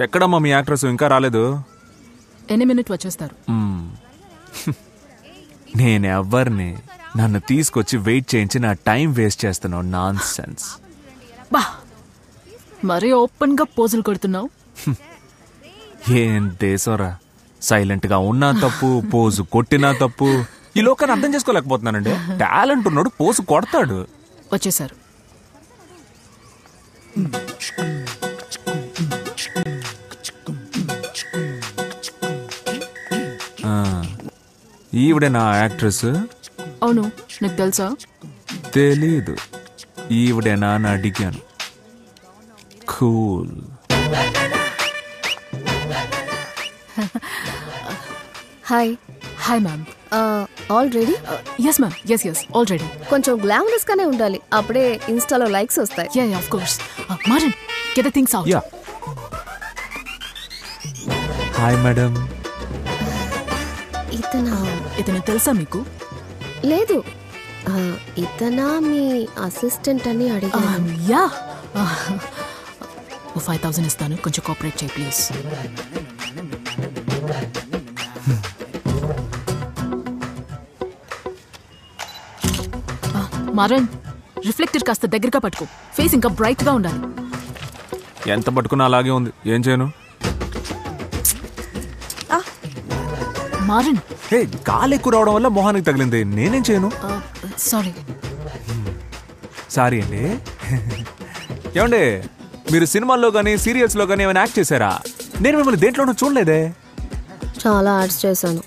ఎక్కడమ్మా మీ యాక్ట్రెస్ ఇంకా రాలేదు? ఎన్ని మినిట్ వచ్చేస్తారు? నేనెవ్వరిని నన్ను తీసుకొచ్చి వెయిట్ చేయించి నా టైం వేస్ట్ చేస్తున్నావు. Non sense. బా మరీ ఓపెన్ గా పోజులు కొడుతున్నావు. ఏం దేశంరా, సైలెంట్ గా ఉన్నా తప్పు, పోజు కొట్టినా తప్పు. ఈ లోకాన్ని అర్థం చేసుకోలేకపోతున్నానండి. టాలెంట్ ఉన్నాడు, పోజు కొడతాడు. వచ్చేసారు. ఈవిడే నా యాక్ట్రెస్? అవును, నీకు తెలుసా? తెలీదు. ఈవిడేనా అని అడిగాను. Cool. Hi. Hi ma'am. All ready? Yes ma'am, yes all ready. కొంచెం గ్లామరస్ గానే ఉండాలి, అప్పుడే ఇన్స్టాలో లైక్స్ వస్తాయి. Yeah of course. Maran, get the things out. Yeah. Hi madam. ఇతను తెలుసా మీకు? లేదు. ఇతనా మీ అసిస్టెంట్ అని అడిగాను. యా. 5,000 ఇస్తాను, కొంచెం కోఆపరేట్ చేయి ప్లీజ్. మారన్, రిఫ్లెక్టర్ కాస్త దగ్గరగా పట్టుకో. ఫేస్ ఇంకా బ్రైట్ గా ఉండాలి. ఎంత పట్టుకున్నా అలాగే ఉంది, ఏం చేయను? మారన్, హే, గాలి ఎక్కువ రావడం వల్ల మొహానికి తగిలింది, నేనేం చేయను? సారీ అండి. ఏమండి, మీరు సినిమాల్లో కానీ సీరియల్స్ లో కానీ ఏమైనా యాక్ట్ చేశారా? నేను మిమ్మల్ని దేంట్లోనూ చూడలేదే. చాలా యాడ్స్ చేశాను.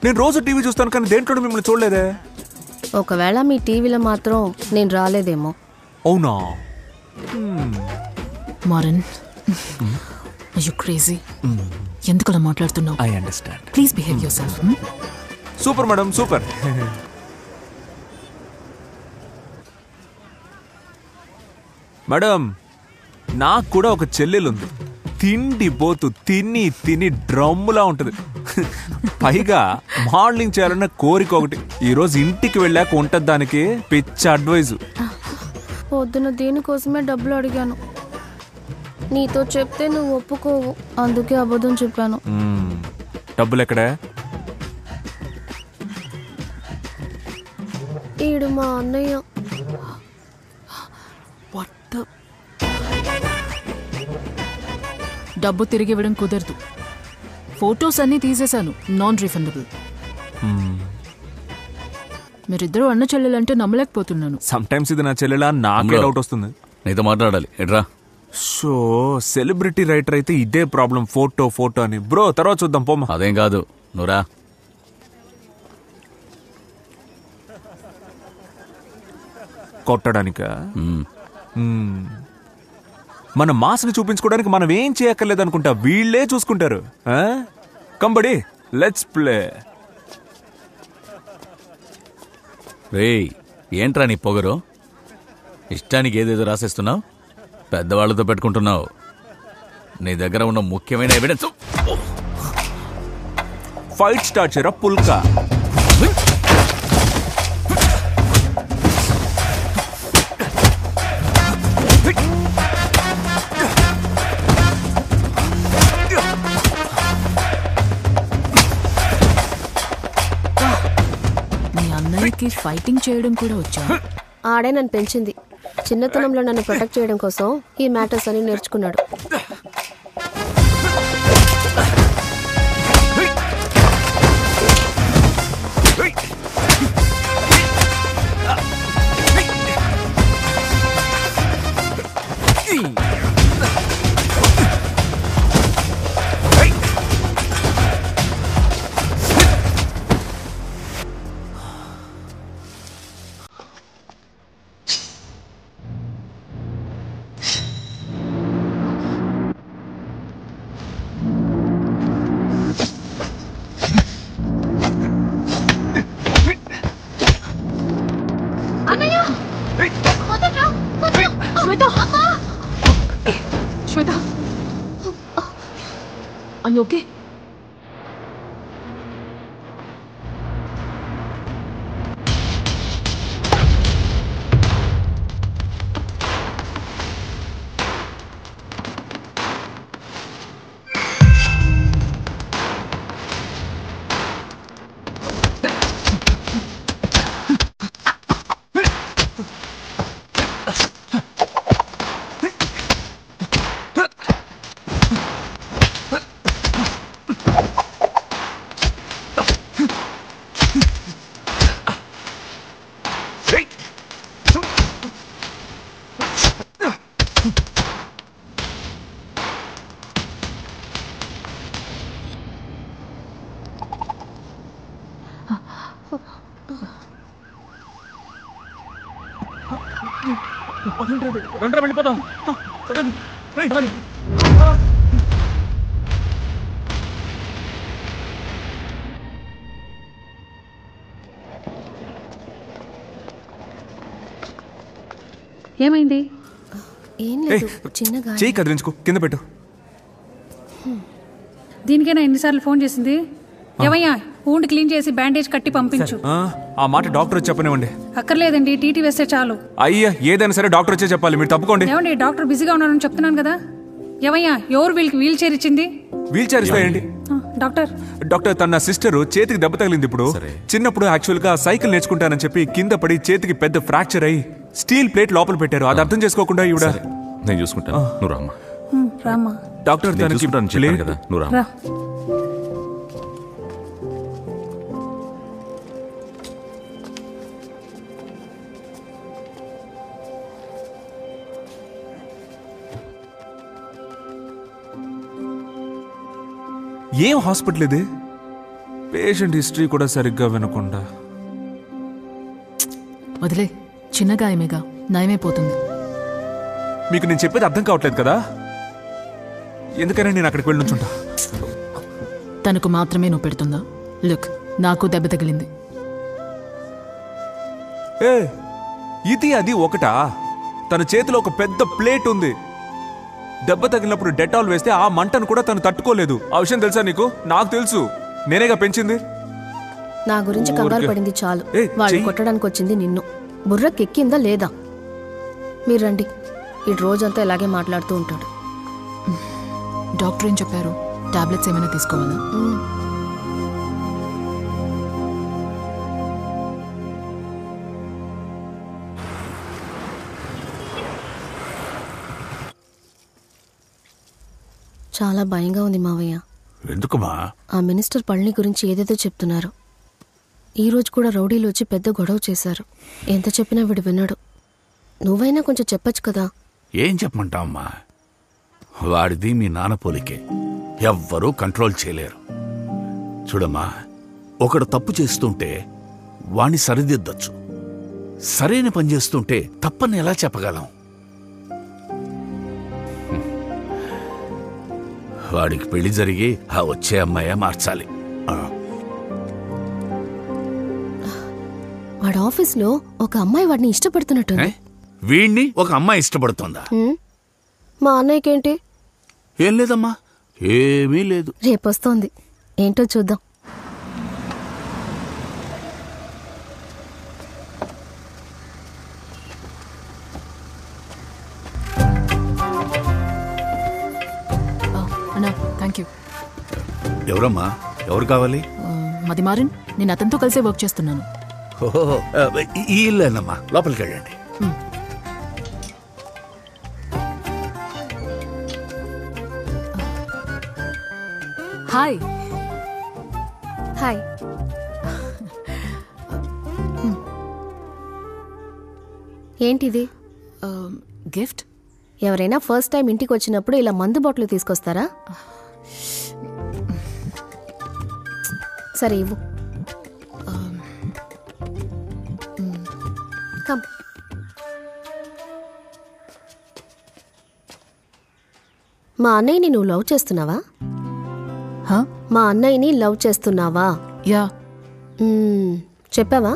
నేను రోజు టీవీ చూస్తాను కానీ దేంట్లోనూ మిమ్మల్ని చూడలేదే. ఒకవేళ మీ టీవీలో మాత్రం నేను రాలేదేమో. అవునా? Maran, are you crazy? ఎందుకు అలా మాట్లాడుతున్నావు? I understand. Please behave yourself. Super madam, super. Madam, నాకు కూడా ఒక చెల్లెలుంది. తిండి పోతు తిని తిని డ్రమ్ములా ఉంటుంది. పైగా మోడలింగ్ చేయాలన్న కోరిక ఒకటి. ఈరోజు ఇంటికి వెళ్ళాక ఉంటది దానికి పిచ్చ అడ్వైజు. పొద్దున దీనికోసమే డబ్బులు అడిగాను. నీతో చెప్తే నువ్వు ఒప్పుకోవు, అందుకే అబద్ధం చెప్పాను. డబ్బులు ఎక్కడా? ఈడు మా అన్నయ్య. డబ్బు తిరిగి ఇవ్వడం కుదరదు. ఫొటోస్ అన్నీ తీసేశాను, నాన్ రీఫండబుల్. మీరిద్దరూ అన్న చెల్లెలంటే నమ్మలేకపోతున్నాను. సమ్ టైమ్స్ ఇది నా చెల్లెలా నాకే డౌట్ వస్తుంది. నీతో మాట్లాడాలి. ఎట్రా? సో సెలబ్రిటీ రైటర్ అయితే ఇదే ప్రాబ్లం, ఫోటో ఫోటో అని. బ్రో తర్వాత చూద్దాం పోమా. అదేం కాదు, నువ్వురా. కొట్టడానికా? మన మాస్ని చూపించుకోవడానికి మనం ఏం చేయక్కర్లేదు అనుకుంటా, వీళ్ళే చూసుకుంటారు. కంబడి, లెట్స్ ప్లే. రేయ్, ఏంట్రా నీ పొగరు? ఇష్టానికి ఏదేదో రాసేస్తున్నావు, పెద్దవాళ్లతో పెట్టుకుంటున్నావు. నీ దగ్గర ఉన్న ముఖ్యమైన ఎవిడెన్స్. ఫైట్ స్టార్ట్ చేయరా పుల్కా. మీ అన్నయ్యకి ఫైటింగ్ చేయడం కూడా వచ్చా? ఆడే నన్ను పెంచింది. చిన్నతనంలో నన్ను ప్రొటెక్ట్ చేయడం కోసం ఈ మ్యాటర్స్ అని నేర్చుకున్నాడు. Shweta, are you okay? వెళ్ళిపోతాం. ఏమైంది? ఏం లేదు, చిన్నగా. చెయ్యి కదిలించుకో, కింద పెట్టు. దీనికైనా ఎన్నిసార్లు ఫోన్ చేసింది? ఏమయ్యా, ఊండి క్లీన్ చేసి బ్యాండేజ్ కట్టి పంపించు. ఆ మాట డాక్టర్ వచ్చి చెప్పనివ్వండి. అక్కర్లేదండి, టీటీ వేస్తే చాలు. అయ్యా, ఏదైనా సరే డాక్టర్ వచ్చే చెప్పాలి, మీరు తప్పుకోండి. ఏమండి, డాక్టర్ బిజీగా ఉన్నారని చెప్తున్నాను కదా. ఏమయ్యా, ఎవరు వీళ్ళకి వీల్ చైర్ ఇచ్చింది? వీల్ చైర్ ఇస్తాయండి. డాక్టర్ డాక్టర్, తన సిస్టర్ చేతికి దెబ్బ తగిలింది. ఇప్పుడు చిన్నప్పుడు యాక్చువల్ గా సైకిల్ నేర్చుకుంటానని చెప్పి కింద పడి చేతికి పెద్ద ఫ్రాక్చర్ అయ్యి స్టీల్ ప్లేట్ లోపల పెట్టారు. అది అర్థం చేసుకోకుండా ఈవిడ. నేను చూసుకుంటాను, నువ్వు రామ్మా. రామ్మా. డాక్టర్ తనకి చెప్పాను కదా, నువ్వు రామ్మా. రా. ఏం హాస్పిటల్ ఇది? పేషెంట్ హిస్టరీ కూడా సరిగ్గా వినకుండా. వదిలే, చిన్న గాయమేగా, నయమైపోతుంది. మీకు నేను చెప్పేది అర్థం కావట్లేదు కదా, ఎందుకైనా నేను అక్కడికి వెళ్ళి నుంచుంటా. తనకు మాత్రమే నువ్వు పెడుతుందా? లుక్, నాకు దెబ్బ తగిలింది. ఏ ఇది అది ఒకటా? తన చేతిలో ఒక పెద్ద ప్లేట్ ఉంది. దెబ్బ తగిలినప్పుడు డెటాల్ వేస్తే ఆ మంటను కూడా తను తట్టుకోలేదు. ఆ విషయం తెలుసా నీకు? నాకు తెలుసు, నేనేగా పెంచింది. నా గురించి కంగారు పడింది చాలు. వాళ్ళు కొట్టడానికి వచ్చింది నిన్ను. బుర్రకెక్కిందా లేదా? మీరు రండి, ఈ రోజంతా ఇలాగే మాట్లాడుతూ ఉంటాడు. డాక్టర్ ఏం చెప్పారు? టాబ్లెట్స్ ఏమైనా తీసుకోవాలా? చాలా భయంగా ఉంది మావయ్య. ఎందుకుమా? ఆ మినిస్టర్ పళని గురించి ఏదేదో చెప్తున్నారు. ఈ రోజు కూడా రౌడీలు వచ్చి పెద్ద గొడవ చేశారు. ఎంత చెప్పినా వీడు విన్నాడు. నువ్వైనా కొంచెం చెప్పచ్చు కదా. ఏం చెప్పమంటావమ్మా, వాడిది మీ నాన్న పోలికే. ఎవ్వరూ కంట్రోల్ చేయలేరు. చూడమ్మా, ఒకడు తప్పు చేస్తుంటే వాణ్ణి సరిదిద్దొచ్చు. సరైన పని చేస్తుంటే తప్పని ఎలా చెప్పగలం? వాడికి పెళ్లి జరిగి ఆ వచ్చే అమ్మాయే మార్చాలి. వాడి ఆఫీస్లో ఒక అమ్మాయి వాడిని ఇష్టపడుతున్నట్టుంది. వీణ్ణి ఒక అమ్మాయి ఇష్టపడుతుందా? మా అన్నయ్యకేంటి? ఏం లేదమ్మా, ఏమీ లేదు. రేపొస్తోంది, ఏంటో చూద్దాం. అన్నా, థ్యాంక్ యూ. ఎవరమ్మా? ఎవరు కావాలి? మది మారిన్, నేను అతనితో కలిసే వర్క్ చేస్తున్నాను. ఓహో, ఈ ఇల్లేనమ్మా, లోపలికి వెళ్ళండి. హాయ్. హాయ్. ఏంటిది? గిఫ్ట్. ఎవరైనా ఫస్ట్ టైం ఇంటికి వచ్చినప్పుడు ఇలా మందు బాటిల్ తీసుకొస్తారా? సరే ఇవ్వు. కమ్. మా అన్నయ్యని నువ్వు లవ్ చేస్తున్నావా? మా అన్నయ్యని లవ్ చేస్తున్నావా? యా. చెప్పావా?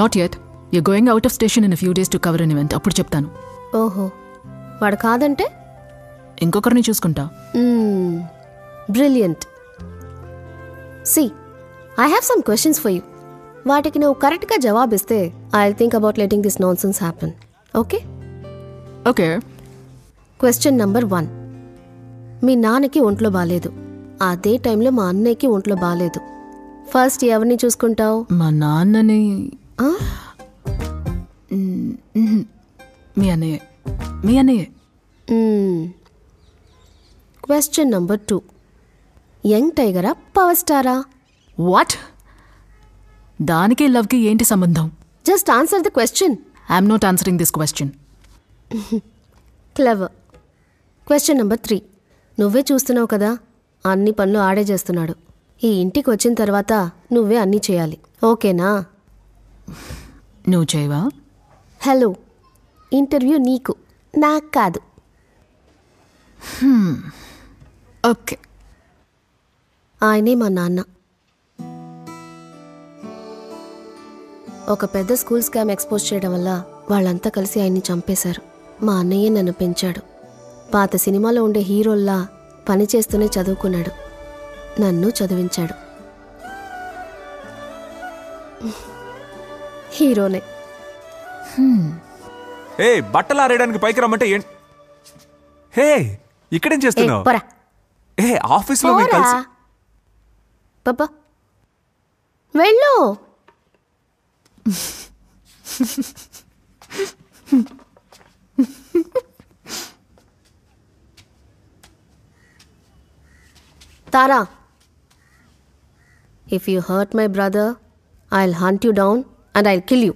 Not yet. You going out of station in few days to cover an event. అప్పుడు చెప్తాను. ఓహో, వాడు కాదంటే ఇంకొకరిని చూసుకుంటా. Brilliant. See, I have some questions for you. వాటికి నువ్వు కరెక్ట్గా జవాబిస్తే I will think about letting this nonsense happen. Okay? Okay. Question number 1. మీ నాన్నకి ఒంట్లో బాలేదు, అదే టైంలో మా అన్నయ్యకి ఒంట్లో బాలేదు. ఫస్ట్ ఎవరిని చూసుకుంటావు? మా నాన్నని. మీ అన్నయ్య. మీ అన్నయ్య. Question number 2. యంగ్ టైగరా, పవర్ స్టారా? వాట్? దానికి లవ్కి ఏంటి సంబంధం? Just answer the question. I'm not answering this question. Clever. Question number 3. నువ్వే చూస్తున్నావు కదా, అన్ని పనులు ఆడే చేస్తున్నాడు. ఈ ఇంటికి వచ్చిన తర్వాత నువ్వే అన్నీ చేయాలి. ఓకేనా? నువ్వు చేయవా? హలో, ఇంటర్వ్యూ నీకు, నాకు కాదు. ఓకే. ఆయనే మా నాన్న. ఒక పెద్ద స్కూల్ స్కామ్ ఎక్స్పోజ్ చేయడం వల్ల వాళ్ళంతా కలిసి ఆయన్ని చంపేశారు. మా అన్నయ్య నన్ను పెంచాడు. పాత సినిమాలో ఉండే హీరోల్లా పనిచేస్తూనే చదువుకున్నాడు. నన్ను చదివించాడు. హీరోనే. ఏ బట్టలు ఆరేయడానికి పైకి రమ్మంటే ఏంటి? హే ఇక్కడేం చేస్తున్నావు? పోరా ఏ ఆఫీస్లో మేము పోరా. కలిసి పాపా వెళ్ళు. Tara, if you hurt my brother, I'll hunt you down and I'll kill you.